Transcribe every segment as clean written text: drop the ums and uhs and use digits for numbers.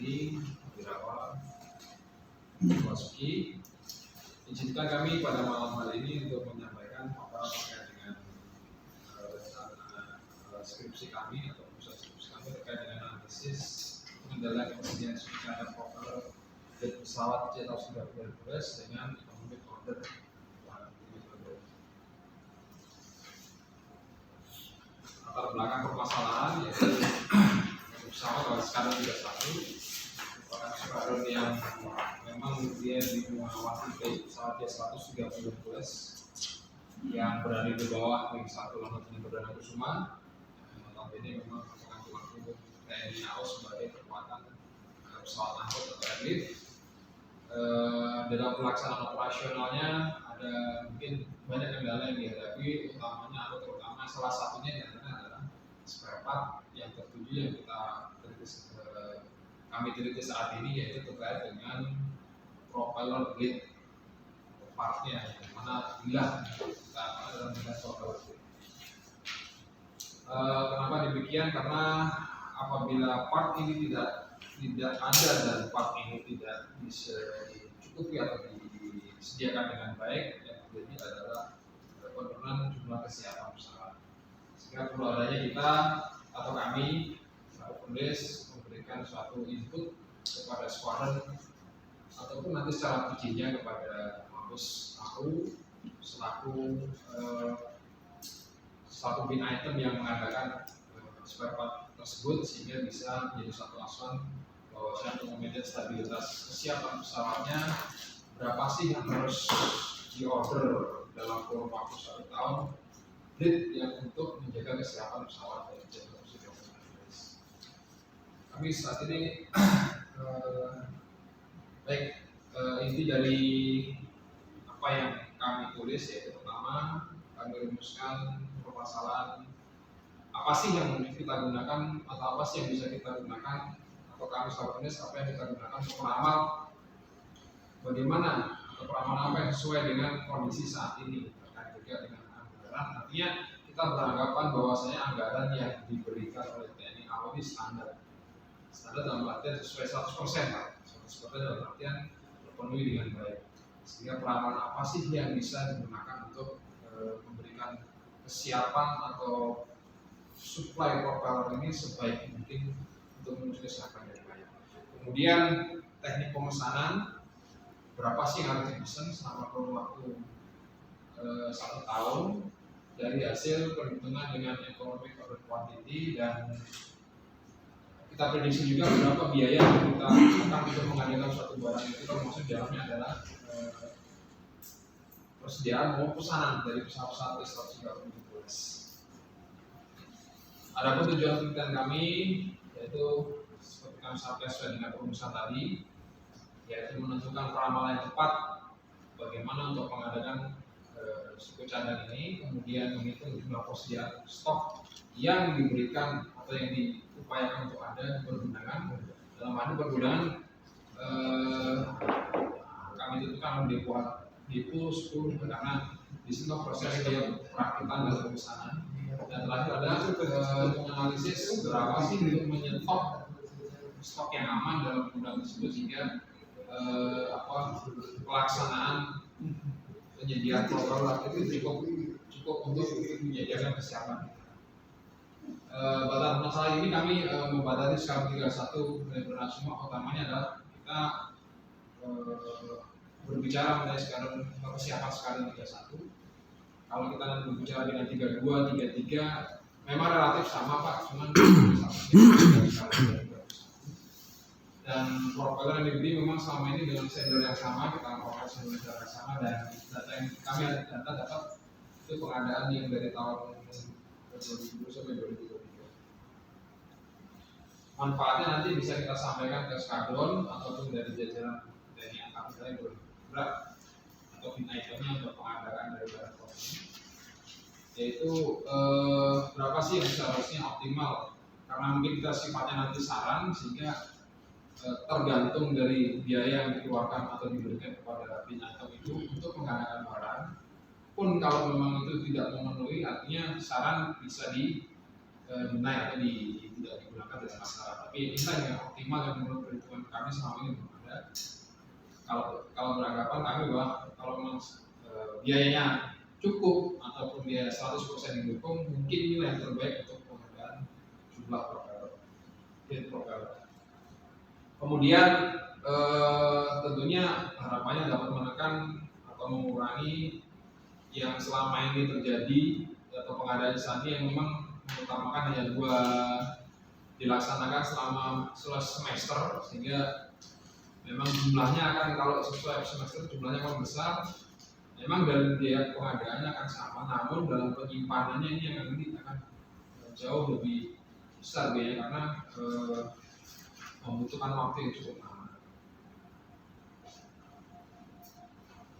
Hadi Wirawan Basuki. Izinkan kami pada malam hari ini untuk menyampaikan paparan terkait dengan rencana skripsi kami atau pusat skripsi kami terkait dengan analisis pengendalian ketersediaan secara proper dan pesawat J-130 Hercules dengan economic order. Latar belakang permasalahan yaitu pesawat sekarang 31 merupakan skuadron yang memang dia mewakili pesawat J-130 Hercules yang berada di bawah Wing 1 Lanut Halim Perdana Kusuma. Ini memang merupakan tulang punggung TNI AU sebagai kekuatan pesawat angkut atau airlift. Dalam pelaksanaan operasionalnya ada mungkin banyak kendala yang dihadapi, utamanya atau terutama salah satunya adalah spare part yang tertuju yang kami teliti saat ini, yaitu terkait dengan propeller blade partnya, yang mana bila kita dalam propeller blade. Kenapa demikian? Karena apabila part ini tidak ada dan part ini tidak bisa dicukupi atau disediakan dengan baik, yang terjadi adalah penurunan jumlah kesiapan pesawat. Sehingga perlu adanya kita atau kami Fundes memberikan suatu input kepada skuadron ataupun nanti secara izinnya kepada Mabes AU selaku satu bin item yang mengadakan spare part tersebut, sehingga bisa menjadi satu acuan bahwa saya untuk memanage stabilitas kesiapan pesawatnya berapa sih yang harus diorder dalam kurun waktu 1 tahun yang untuk menjaga kesiapan pesawat dari J-130. Kami saat ini inti dari apa yang kami tulis yaitu pertama kami rumuskan permasalahan apa sih yang kita gunakan atau apa sih yang bisa kita gunakan atau kami tulis apa yang kita gunakan untuk meramal bagaimana atau peramal apa yang sesuai dengan kondisi saat ini terkait juga dengan anggaran. Artinya kita beranggapan bahwasanya anggaran yang diberikan oleh TNI AU ini standar dalam artian sesuai 100%, Pak. 100% dalam artian terpenuhi dengan baik. Sehingga peramal apa sih yang bisa digunakan untuk memberikan kesiapan atau supply propeller ini sebaik mungkin untuk menuju kesiapan yang baik. Kemudian teknik pemesanan, berapa sih yang harus dipesan selama kurun waktu 1 tahun dari hasil perhitungan dengan economic order quantity, dan kita prediksi juga berapa biaya yang kita akan untuk mengadakan suatu barang itu, termasuk dalamnya adalah persediaan maupun pesanan dari pesawat-pesawat J-130 Hercules. Adapun tujuan penelitian kami yaitu seperti kami sampaikan sesuai dengan perumusan tadi, yaitu menentukan peramalan yang tepat bagaimana untuk mengadakan suku cadang ini, kemudian menghitung jumlah persediaan stok yang diberikan atau yang diupayakan untuk ada di pergundangan. Dalam hal pergundangan kami tentukan depo 10 karena di sini proses perakitan dan pemesanan. Dan terakhir ada menganalisis berapa sih untuk menyetok stok yang aman dalam gudang tersebut, sehingga pelaksanaan penyediaan propeller itu cukup untuk menyediakan kesiapan. Pada masalah ini kami membatasi skala 31 benar-benar semua, utamanya adalah kita berbicara mengenai skala kesiapan skala 31. Kalau kita nanti berbicara dengan 32, 33 memang relatif sama, Pak, cuman dan propeller yang dibeli memang selama ini dengan sender yang sama, kita melakukan sender yang sama, dan data yang kami dapat itu pengadaan yang dari tahun 2020 sampai 2023. Manfaatnya nanti bisa kita sampaikan ke skadron ataupun dari jajaran TNI Angkatan Darat yang berat atau bin itemnya untuk pengadaan dari barang ini, yaitu berapa sih yang seharusnya optimal, karena mungkin kita sifatnya nanti saran, sehingga tergantung dari biaya yang dikeluarkan atau diberikan kepada bin item itu untuk mengadakan barang. Pun kalau memang itu tidak memenuhi, artinya saran bisa dinaik atau tidak digunakan dari masalah. Tapi inilah yang optimal yang menurut perhitungan kami selama ini belum ada. Kalau beranggapan kami bahwa kalau memang biayanya cukup ataupun dia 100% didukung, mungkin inilah yang terbaik untuk pengadaan jumlah propeller. Kemudian tentunya harapannya dapat menekan atau mengurangi yang selama ini terjadi atau pengadaan saat ini yang memang mengutamakan hanya 2 dilaksanakan selama semester, sehingga memang jumlahnya akan, kalau sesuai semester jumlahnya akan besar, memang dalam biaya pengadaannya akan sama, namun dalam penyimpanannya ini yang nanti akan jauh lebih besar biaya karena membutuhkan waktu yang cukup lama.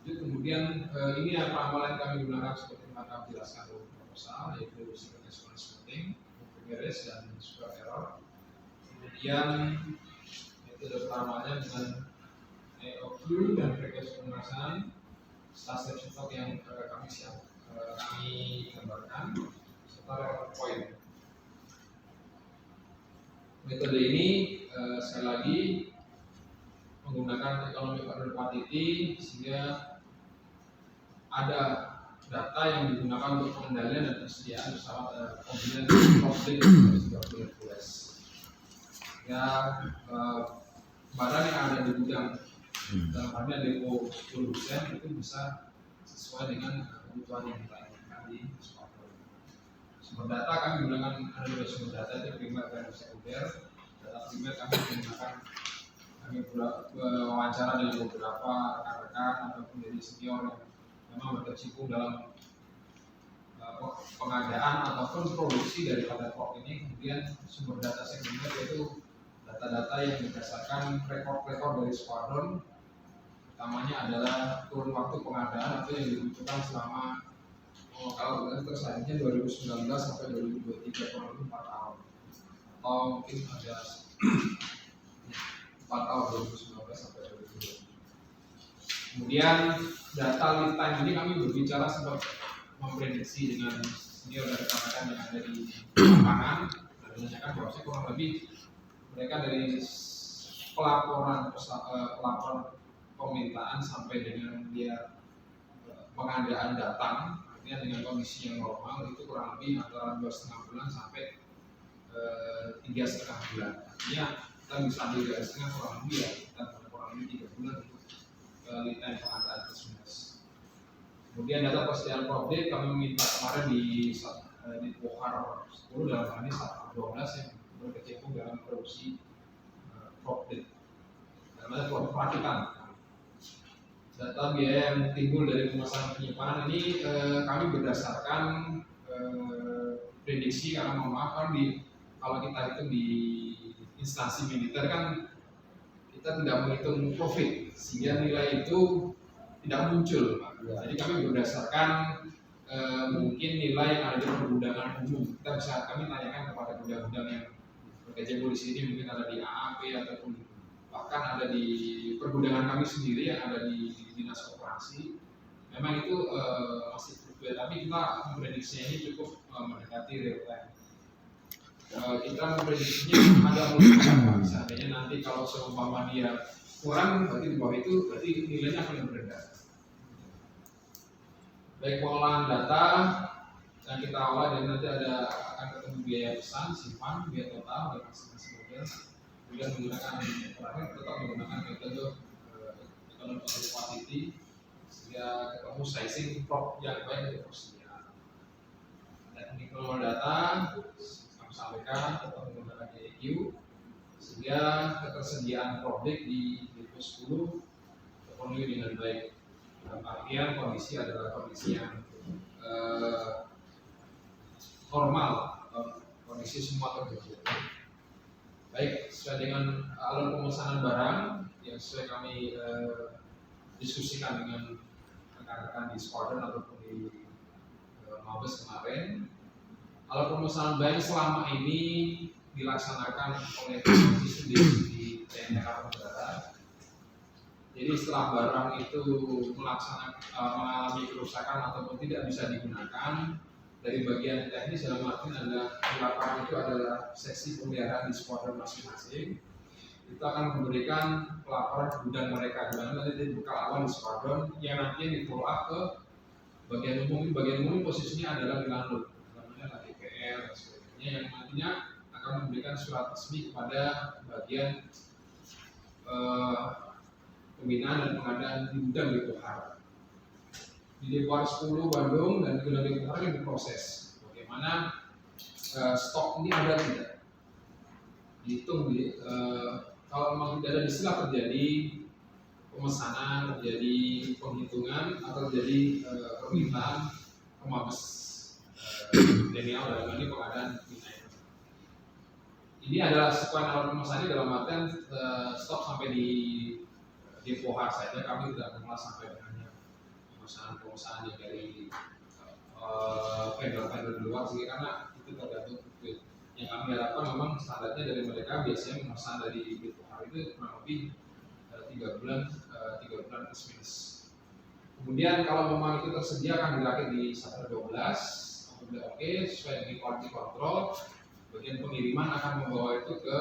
Jadi kemudian ini amalan kami gunakan seperti yang kami jelaskan dalam proposal, yaitu synchronous routing, beres dan super error. Kemudian metode peramanya dengan EOQ dan frekuensi pemerasan stasiun stok yang kami gambarkan serta reference point. Metode ini sekali lagi menggunakan ekonomi order quantity, sehingga ada data yang digunakan untuk pengendalian dan persediaan bersama komponen profit dan juga ya barang yang ada di gudang dalam artinya depo produsen itu bisa sesuai dengan kebutuhan yang kita inginkan di eksportir. Sumber data kami menggunakan ada 2 sumber data, itu primer dan sekunder. Data primer kami wawancara dengan beberapa rekan-rekan ataupun dari senior yang memang berkecimpung dalam pengadaan ataupun produksi daripada prop ini. Kemudian sumber data sekunder yaitu data-data yang berdasarkan rekor-rekor dari skuadron, utamanya adalah kurun waktu pengadaan atau yang dibutuhkan selama kalau selanjutnya 2019 sampai 2023, kurang lebih 4 tahun, atau mungkin ada 4 tahun 2019 sampai 2023. Kemudian data lead time ini kami berbicara sempat memprediksi dengan senior dari rekan-rekan yang ada di lapangan dan menanyakan bahwa kurang lebih mereka dari pelaporan permintaan sampai dengan dia pengadaan datang, artinya dengan kondisi yang normal itu kurang lebih antara 2,5 bulan sampai 3,5 bulan. Artinya kita bisa ambil dari setengah kurang lebih ya, kita kurang lebih 3 bulan untuk lead time pengadaan tersebut. Kemudian data persediaan produk kami minta kemarin di Pohar 10 dalam hal ini 12 yang berkecimpung dalam produksi produk dalam produk perakitan. Data biaya yang timbul dari pemasaran penyimpanan ini kami berdasarkan prediksi, karena mohon maaf kan kalau kita hitung di instansi militer kan kita tidak menghitung profit, sehingga nilai itu tidak muncul. Jadi kami berdasarkan mungkin nilai yang ada di pergudangan umum. Kami tanyakan kepada gudang-gudang yang berkecimpung di sini, mungkin ada di AAP ataupun bahkan ada di pergudangan kami sendiri yang ada di dinas koperasi. Memang itu masih fluktuatif, tapi kita memprediksinya ini cukup mendekati real time. Kita memprediksinya ada mulai seandainya nanti kalau seumpama dia kurang, berarti di bawah itu berarti nilainya akan lebih rendah. Baik pengolahan data yang kita olah, dan nanti akan ketemu biaya pesan, simpan, biaya total dan masing-masing model. Kemudian menggunakan terakhir tetap menggunakan metode ekonomi quantity, sehingga ketemu sizing prop yang baik untuk persediaan. Teknik pengelola data kami sampaikan tetap menggunakan EQ, sehingga ketersediaan produk di depo 10 terpenuhi dengan baik. Dalam artian kondisi adalah kondisi yang normal, kondisi semua terjadi. Baik, sesuai dengan alur pemesanan barang yang sesuai kami diskusikan dengan rekan-rekan di Squadron ataupun di Mabes kemarin, alur pemesanan barang selama ini dilaksanakan oleh sistem di TNI Angkatan Udara. Jadi setelah barang itu mengalami kerusakan ataupun tidak bisa digunakan, dari bagian teknis dalam artian adalah di lapangan itu adalah seksi pemeliharaan di skuadron masing-masing. Itu akan memberikan pelaporan gudang mereka, di mana nanti bekal awal di skuadron yang nantinya di follow up ke bagian umum. Bagian umum posisinya adalah di lanut, namanya DPR dan sebagainya, yang nantinya akan memberikan surat resmi kepada bagian pembinaan dan pengadaan di gudang Depohar. Di Depohar 10 Bandung dan di gudang Depohar yang diproses. Bagaimana stok ini ada tidak? Dihitung kalau memang tidak ada istilah terjadi pemesanan, terjadi penghitungan atau terjadi permintaan ke Mabes Milenial dalam ini pengadaan minyak. Ini adalah sekian alat pemesannya dalam artian stok sampai di Depohar saja kami tidak mengulas sampai dengan pemesanan yang dari vendor-vendor di luar sih, karena itu tergantung itu. Yang kami harapkan memang standarnya dari mereka biasanya memesan dari Depohar itu kurang lebih 3 bulan plus minus. Kemudian kalau memang itu tersedia akan dirakit di Satker 12, apabila oke sesuai dengan quality control, bagian pengiriman akan membawa itu ke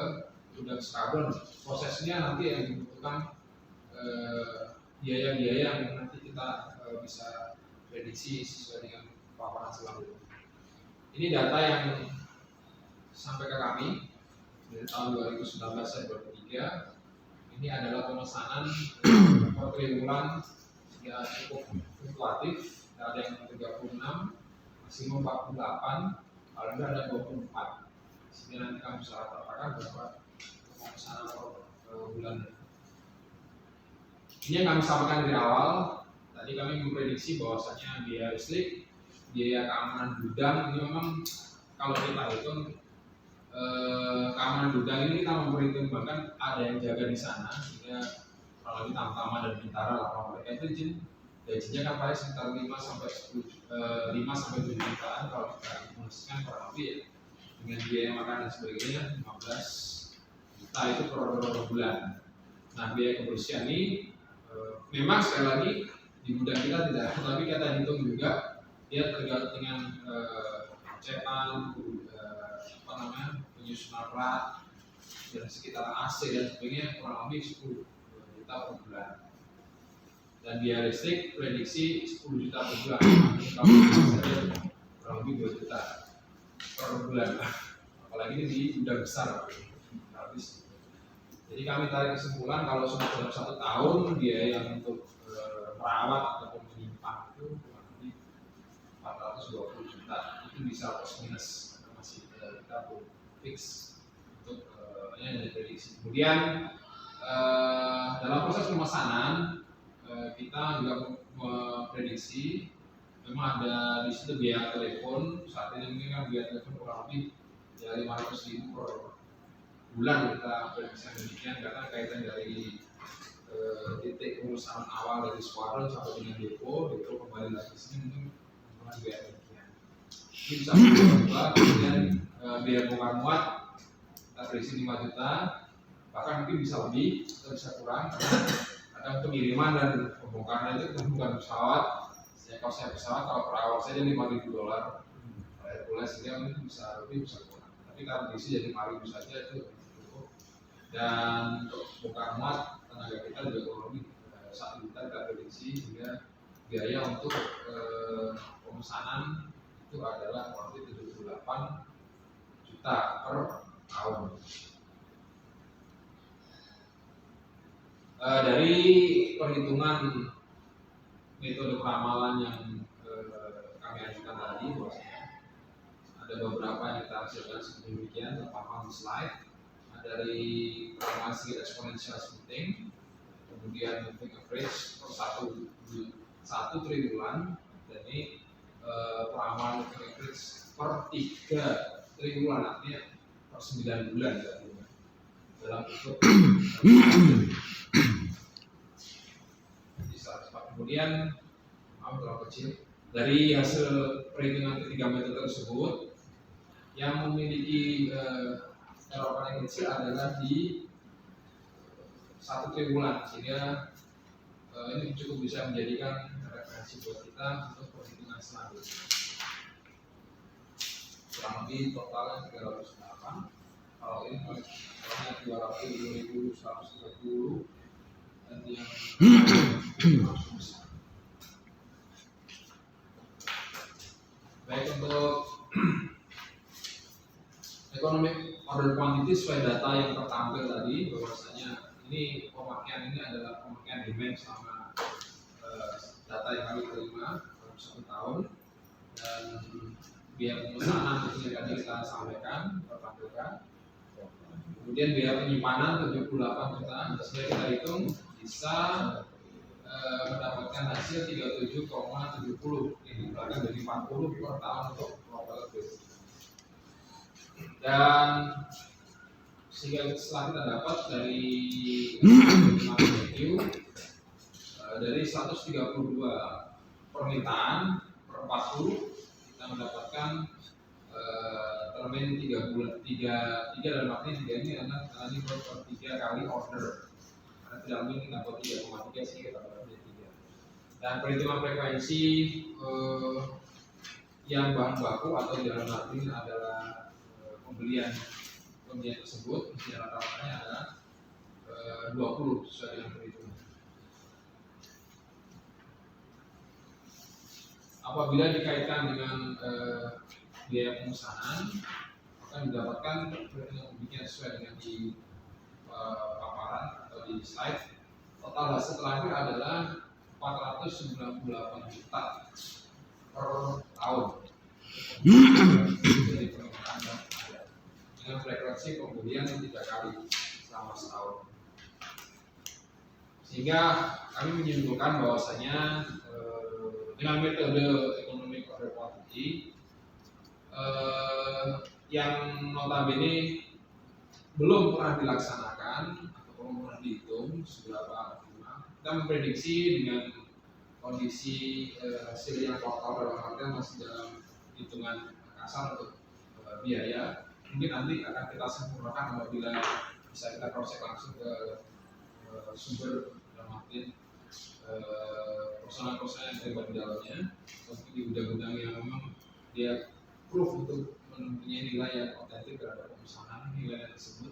gudang skadron. Prosesnya nanti yang dibutuhkan biaya-biaya yang nanti kita bisa prediksi sesuai dengan paparan selanjutnya. Ini data yang sampai ke kami dari tahun 2019 dan 2023. Ini adalah pemesanan per triwulan ya cukup fluktuatif, ada yang 36, maksimum 48, paling rendah ada 24. Sehingga nanti kami bisa rata-ratakan berapa pemesanan per bulan. Ini yang kami sampaikan dari awal. Tadi kami memprediksi bahwasanya biaya listrik, biaya keamanan gudang ini memang kalau kita hitung keamanan gudang ini kita memperhitungkan ada yang jaga di sana, sehingga kalau lebih Tamtama dan Bintara laporan mereka itu izin gajinya kan paling sekitar 5 sampai 7 jutaan kalau kita menghasilkan kurang lebih ya, dengan biaya makan dan sebagainya 15 juta itu per bulan. Nah biaya kebersihan ini memang sekali lagi di gudang kita tidak, tapi kita hitung juga dia tergantung dengan cetan, penyusunan rat dan sekitar AC dan sebagainya kurang lebih 10 juta per bulan. Dan biaya listrik prediksi 10 juta per bulan. Kalau saja kurang lebih 2 juta per bulan. Apalagi ini di gudang besar habis. Jadi kami tarik kesimpulan kalau sudah dalam 1 tahun biaya untuk merawat ataupun menyimpan itu kurang lebih 420 juta. Itu bisa plus minus, masih kita belum fix untuk yang diprediksi. Kemudian dalam proses pemesanan kita juga memprediksi memang ada di situ biaya telepon. Saat ini mungkin kan biaya telepon kurang lebih ya 500.000 per bulan kita prediksi demikian, karena kaitan dari titik pengurusan awal dari skuadron sampai dengan depo kembali lagi sini mungkin pernah juga demikian. Ini bisa berubah, kemudian biaya bongkar muat kita prediksi 5 juta, bahkan mungkin bisa lebih atau bisa kurang karena ada pengiriman dan pembongkaran itu kita bukan pesawat. Kalau saya pesawat kalau per awal saja $5.000 Hercules, sehingga mungkin bisa lebih bisa kurang, tapi kalau prediksi jadi 5.000 saja itu cukup. Dan untuk bongkar muat tenaga kita juga kurang lebih 1 juta kita prediksi, sehingga biaya untuk pemesanan itu adalah kurang lebih 78 juta per tahun. Dari perhitungan metode peramalan yang kami ajukan tadi, bahwasanya ada beberapa yang kita hasilkan seperti demikian terpampang di slide. Dari peramalan segi exponential smoothing, kemudian moving average per satu triwulan, dan ini peramalan moving average per 3 triwulan, artinya per 9 bulan dalam bentuk kemudian terlalu kecil. Dari hasil perhitungan ketiga metode tersebut yang memiliki error paling kecil adalah di 1 triwulan, sehingga ini cukup bisa menjadikan referensi buat kita untuk perhitungan selanjutnya. kurang lebih totalnya 308. Kalau ini totalnya 202.130 dan yang langsung besar. Baik, untuk economic order quantity sesuai data yang tertampil tadi, bahwasanya ini pemakaian ini adalah pemakaian demand selama data yang kami terima dalam 1 tahun, dan biaya pemesanan itu yang tadi kita sampaikan tertampilkan. Kemudian biaya penyimpanan 78 juta, sehingga kita hitung bisa mendapatkan hasil 37,70, ini bahkan dari 40 per tahun untuk global base. Dan sehingga setelah kita dapat dari review dari 132 permintaan per 40, kita mendapatkan termin 3 bulan, 3 dalam arti 3 ini adalah ini per 3 kali order, karena tidak mungkin kita dapat 3,3 sehingga kita dapat 3. Dan perhitungan frekuensi yang bahan baku atau dalam arti adalah pembelian tersebut, rata-ratanya adalah 20 sesuai dengan perhitungan. Apabila dikaitkan dengan biaya pemesanan, akan didapatkan perhitungan pembelian sesuai dengan di paparan atau di slide. Total hasil terakhir adalah 498 juta per tahun dari permintaan dan ada dengan frekuensi pembelian 3 kali selama setahun. Sehingga kami menyimpulkan bahwasanya dengan metode economic order quantity yang notabene belum pernah dilaksanakan atau belum pernah dihitung seberapa lama, kita memprediksi dengan kondisi hasil yang total dalam artian masih dalam hitungan kasar untuk biaya, mungkin nanti akan kita sempurnakan apabila bisa kita cross check langsung ke sumber dalam artian perusahaan-perusahaan yang terlibat di dalamnya, seperti di gudang-gudang yang memang dia proof untuk mempunyai nilai yang otentik terhadap pemesanan nilai tersebut.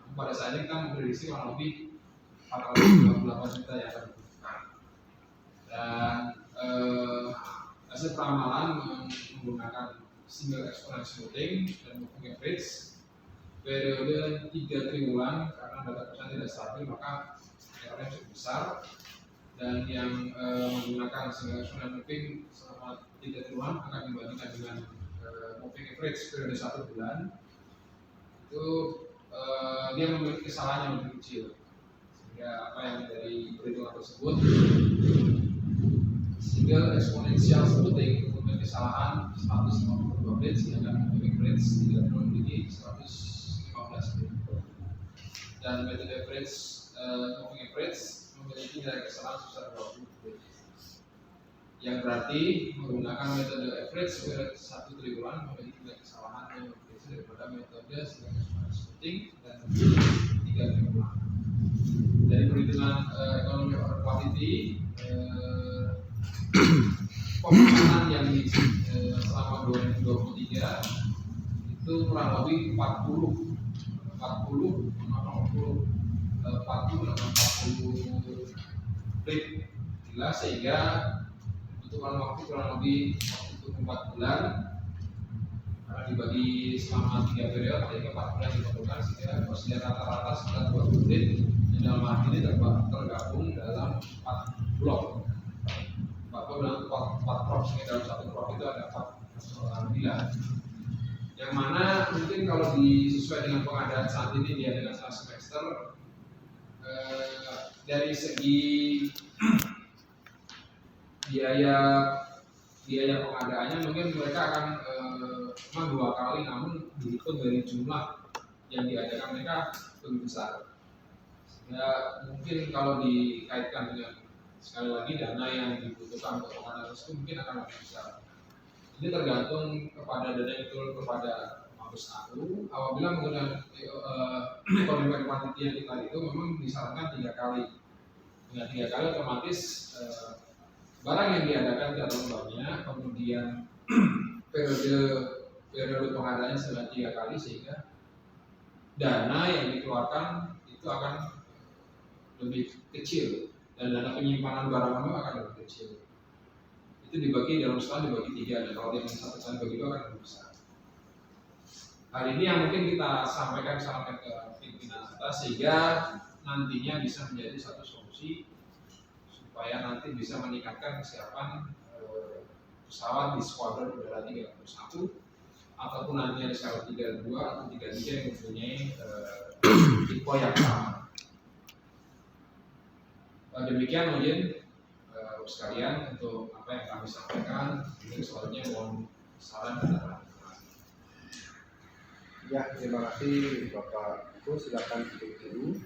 Namun pada saat ini kita memprediksi kurang lebih 498 juta yang akan dibutuhkan. Dan hasil peramalan menggunakan single exponent smoothing dan moving average periode 3 triwulan, karena data perusahaan tidak stabil maka errornya cukup besar. Dan yang menggunakan single exponent moving selama 3 triwulan akan dibandingkan dengan moving average periode 1 bulan, itu dia memiliki kesalahan yang lebih kecil, sehingga apa yang dari perhitungan tersebut single exponential smoothing memiliki kesalahan 152 bits, sedangkan moving average tidak memiliki 115 bits, dan metode average moving average memiliki nilai kesalahan sebesar 20 bits, yang berarti menggunakan metode average periode 1 triwulan memiliki nilai kesalahan yang lebih kecil daripada metode single exponent smoothing dan 3 triwulan. Dari perhitungan ekonomi order quantity, pemesanan yang selama 2023 itu kurang lebih 40 plate gila, sehingga butuhkan waktu kurang lebih 4 bulan, karena dibagi selama 3 periode jadi 4 bulan diperlukan, sehingga persediaan rata-rata sekitar 20 plate yang dalam arti ini tergabung dalam 4 blok. 4 prop, sehingga dalam satu prop itu ada 4 bilah, yang mana mungkin kalau disesuai dengan pengadaan saat ini dia dengan salah semester, dari segi biaya pengadaannya mungkin mereka akan cuma 2 kali, namun dihitung dari jumlah yang diadakan mereka lebih besar. Ya, mungkin kalau dikaitkan dengan sekali lagi dana yang dibutuhkan untuk pengadaan tersebut mungkin akan lebih besar. Ini tergantung kepada dana yang turun kepada Mabes Aku. Apabila menggunakan ekonomi kuantiti yang kita itu memang disarankan 3 kali. Dengan 3 kali otomatis barang yang diadakan tidak terlalu banyak, kemudian periode periode pengadaannya selama 3 kali, sehingga dana yang dikeluarkan itu akan lebih kecil dan dana penyimpanan barang kamu akan lebih kecil. Itu dibagi dalam setahun dibagi 3, dan kalau dengan 1 tahun bagi 2 akan lebih besar. Hal ini yang mungkin kita sampaikan ke pimpinan kita sehingga nantinya bisa menjadi satu solusi supaya nanti bisa meningkatkan kesiapan pesawat di skuadron udara 31 ataupun nantinya di skala 32 atau 33 yang mempunyai tipe yang sama. Demikian mungkin sekalian untuk apa yang kami sampaikan. Ini selanjutnya mohon saran dan arahan. Ya, terima kasih Bapak Ibu. Silakan duduk dulu.